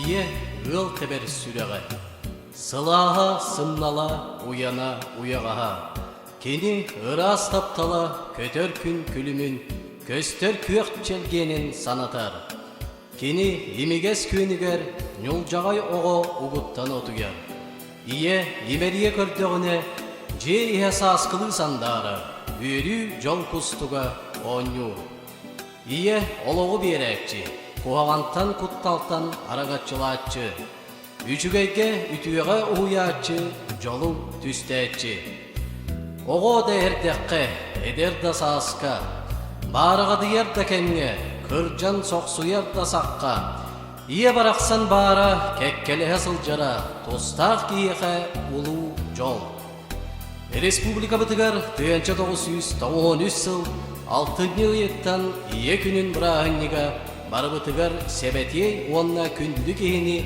ие ыл тебер сүрәгә. Сылаға сымнала, уяна уяғаға. Кені ырас таптала, көтер күн күлімін, көстер көк челгенін санатар. Кені емегес көнігер, нүл жағай оғы ұғыттан отугер. Ие емерие көрдіғіне, же иәса асқылы сандары, өрі жол күстуға оңю. Ие олығы берекчі, қуағантан құтталтан арағатчылатчы. Үчүгейге үтүеге уячы, жолу түстәчі. Оғы да әрдәққе, әдер да сааска, барыға дияр да кәмге, кыржан соқсуяр да саққа. Ие барақсан бара, кәккелі сылжара, тостақ кейеға улу жол. Республика бұтығар 1993 сыл, 6-ны ұйеттан ие күнін бірағыннеға, бары бұтығар сәбәтей онна күнді кейіні,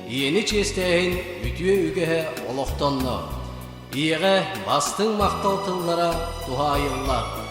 иені честәйін үтіе үгеге олықтонны. Иеге бастың мақталтыллара тухайыллар.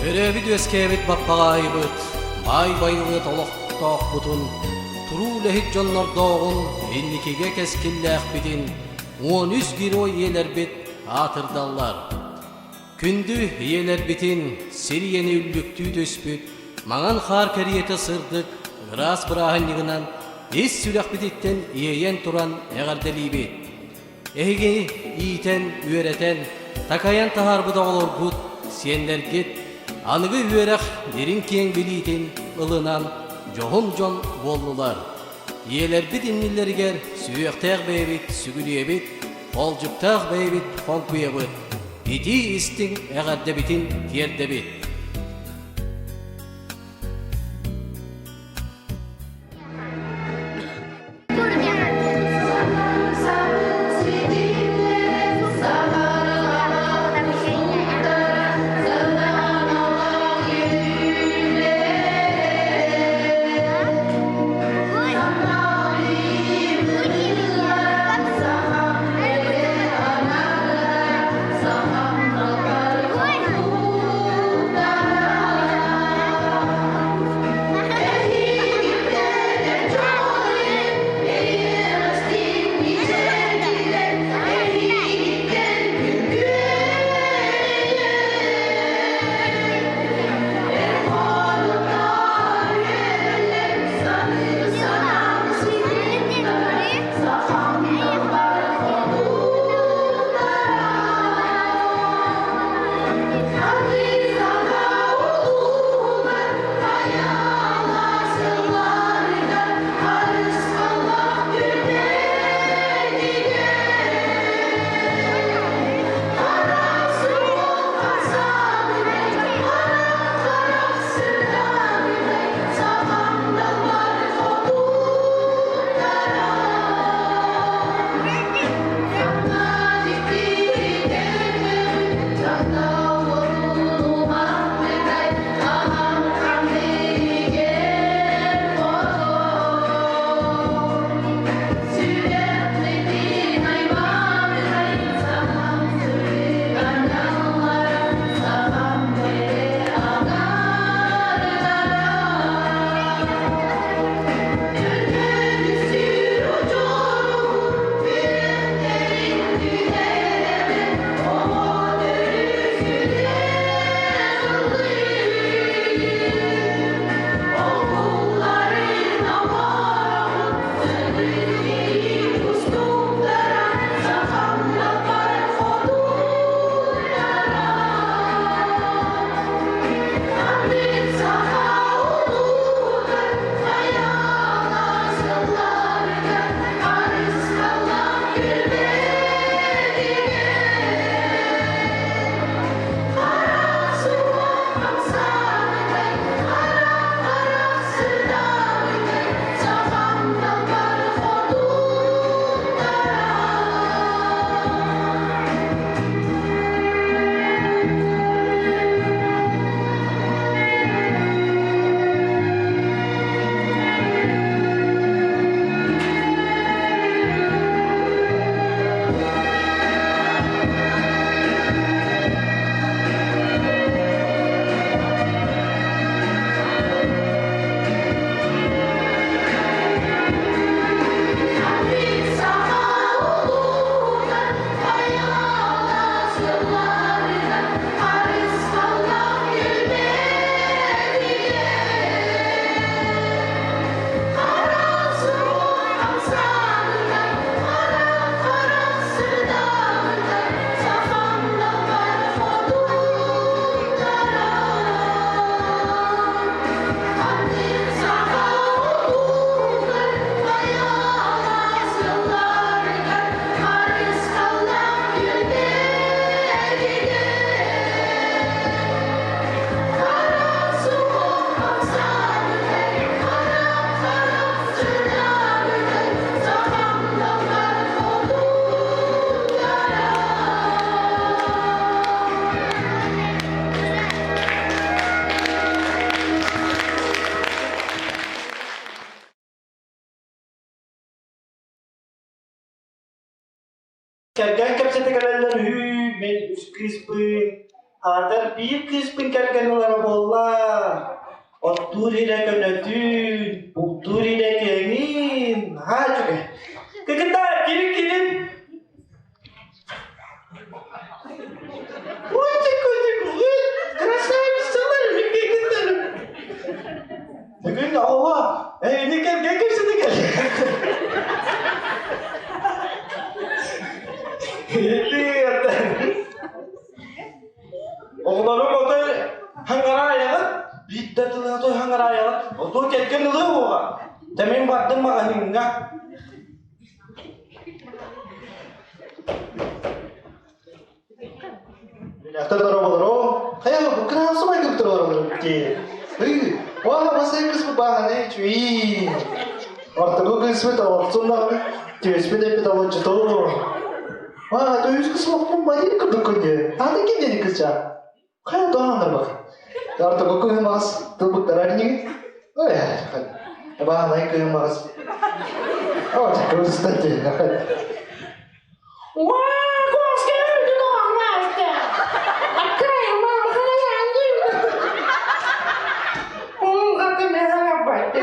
Өрөбүт өскебит баппагайбыт, бай-байлыт олоқтоқ бутун, туру лехит жоннордоғун, энникеге кескилләқ битин, 13 герой елербит атырдаллар. Күнді елербитин, сириени үллүктүү төспүт, маңан хар кәриеті сырдык, ырас бұрағынлығынан, ес сүләқ бититтен иейен туран әғарделибит. Эге иитен, үйеретен, такаян тахар бұдағылар бұд, сиендер кет, анығы үйереқ дерін кең білейтін ылынан жоғын жон болдылар. Иелер бит иннилергер сүйектәқ бейбит, сүгілебит, олжыптақ бейбит, қонкуебит. Ити истің әғаддебитін кердебит. Kerken kepsete kalallan hü men üskrispin Atar bir kısmın kerkenler bolla. Otur ile könötün, otur ile kenin. Ha juga. Keketah, kirim. Ой, красавица, кекетah. Bugün Allah, ini kan gekir sini kan. Lihat. Oğlanın o da hangara ayağı, biddatın o da hangara ayağı. O da kekir nılı o. Temin baktın mı kanınga? Lihat terus bro. Ayo, kenapa semua ikut terus? Wah, masih ikut sebahan cuy. Waktu gue ikut sepeda waktu nang, cuy sepeda waktu itu. Wah, tuh ikut semua banyak kedudukannya. Ada gini nih kerja. Kayak doang nggak bak. Waktu gue mas, tuh buktaran ini. Oh ya, bah naik ke mas. Oh, terus tadi. Wah, kok sekarang itu doang mas ya? Apa yang mau kalian anjing? Kata merah apa itu?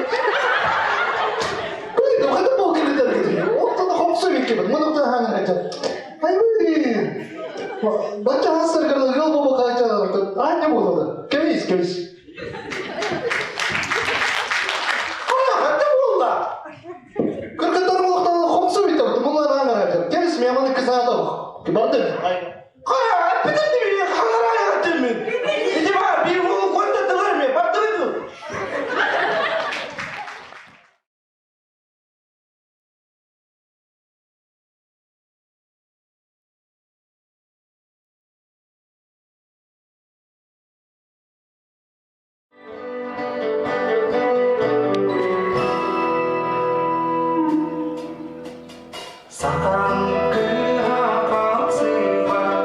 Itu kata mau kita gitu. Oh, tuh hoax mikir, mana tuh hang aja. Ayo, baca hasil kalau gak mau baca, hanya mau tuh. Kemis. Oh, kata bola. Kerketar mau tuh hoax mikir, tuh mau hang aja. Kemis memang kesana tuh. Kebantu. Kah, betul dia hang aja temen. Ini mah biru konten teler me, betul itu. Sang kehapan siwa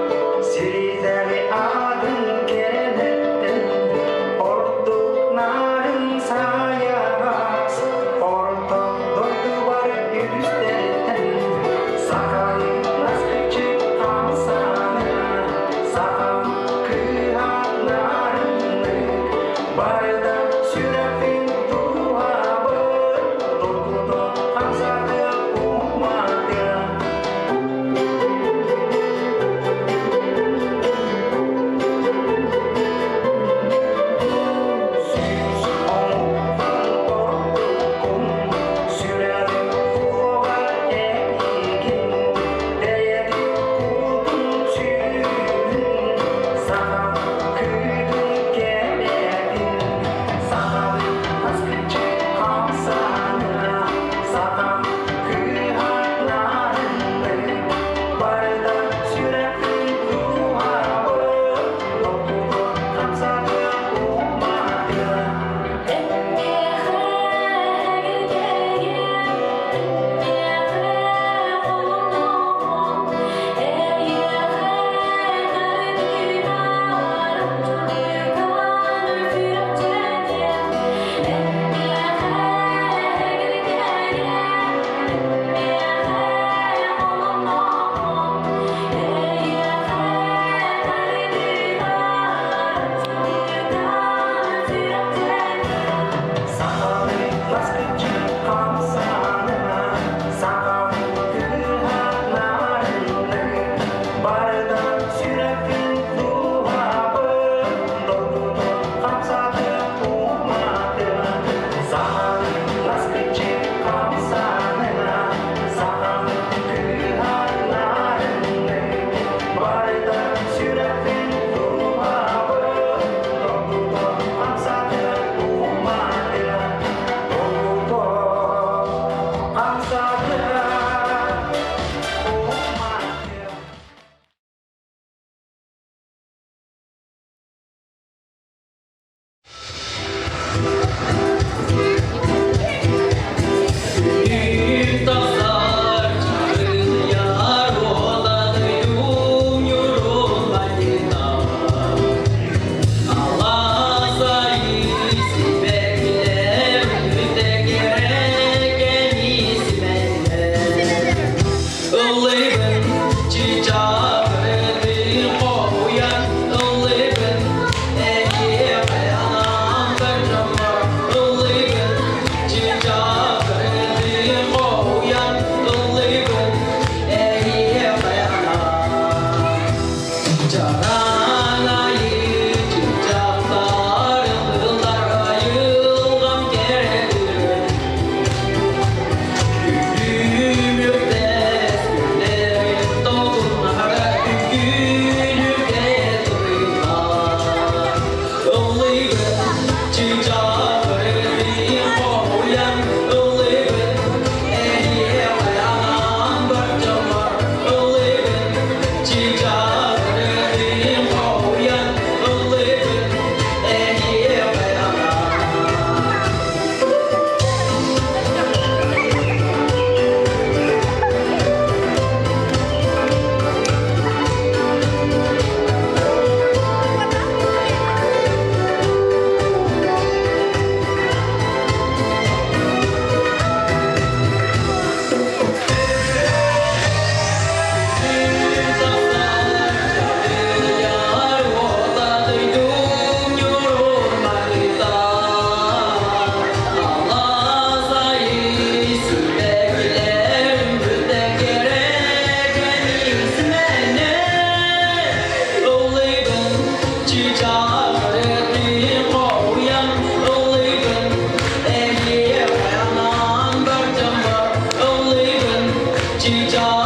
Çiçeği